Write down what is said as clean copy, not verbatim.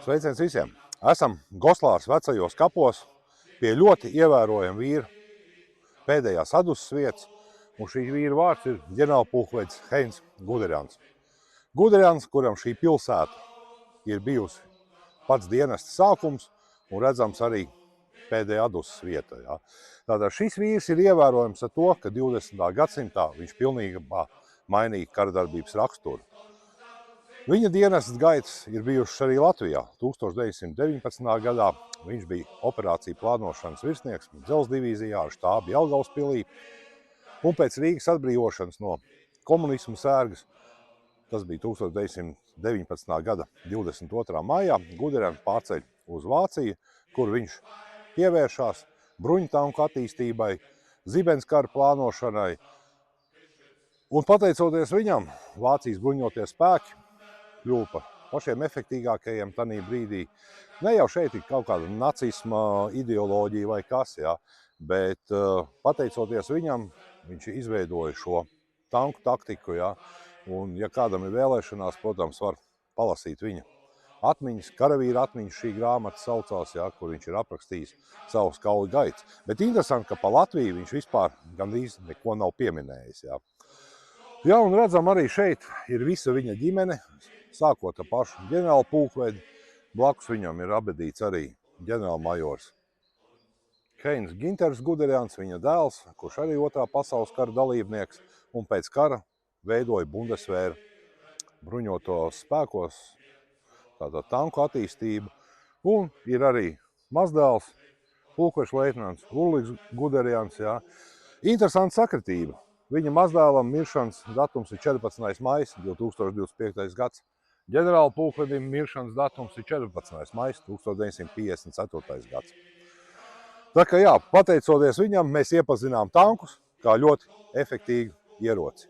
Sveiciens visiem! Esam Goslārs vecajos kapos pie ļoti ievērojama vīra pēdējās adusas vietas, un šī vīra vārds ir ģenerālpulkvedis Heins Guderians. Guderians, kuram šī pilsēta ir bijusi pats dienesta sākums un redzams arī pēdējā adusas vieta. Ja. Tātad šis vīrs ir ievērojams ar to, ka 20. gadsimtā viņš pilnībā mainīja karadarbības raksturu. Viņa dienestas gaitas ir bijušas arī Latvijā. 1919. gadā viņš bija operāciju plānošanas virsnieks Dzelzs divīzijā ar štābu Jelgavspilī. Un pēc Rīgas atbrīvošanas no komunisma sērgas, tas bija 1919. gada 22. maijā, Guderians pārceļ uz Vāciju, kur viņš pievēršās bruņutanku attīstībai, zibenskara plānošanai. Un pateicoties viņam, Vācijas bruņotie spēki kļuva par pašiem efektīgākajiem tanī brīdī. Ne jau šeit ir kaut kāda nacisma ideoloģija vai kas, ja, bet pateicoties viņam, viņš izveidoja šo tanku taktiku. Ja, un, ja kādam ir vēlēšanās, protams, var palasīt viņa atmiņas, karavīra atmiņas, šī grāmata saucās, ja, kur viņš ir aprakstījis savus kauju gaitas. Bet interesanti, ka pa Latviju viņš vispār gandrīz neko nav pieminējis. Ja. Ja, un redzam, arī šeit ir visa viņa ģimene, sākot ar pašu ģenerālpulkvedi. Blakus viņam ir abedīts arī ģenerālmajors Heins Ginters Guderians, viņa dēls, kurš arī Otrā pasaules kara dalībnieks, un pēc kara veidoja Bundesvēru bruņotos spēkos, tātad tanku attīstību. Un ir arī mazdēls, pulkveža leitnants Ulrichs Guderians. Ja. Interesanta sakritība. Viņa mazdēlam miršanas datums ir 14. maijs 2025. gads. Ģenerālpulkvedim miršanas datums ir 14. maijs 1954. gads. Tā kā jā, pateicoties viņam, mēs iepazinām tankus kā ļoti efektīgu ieroci.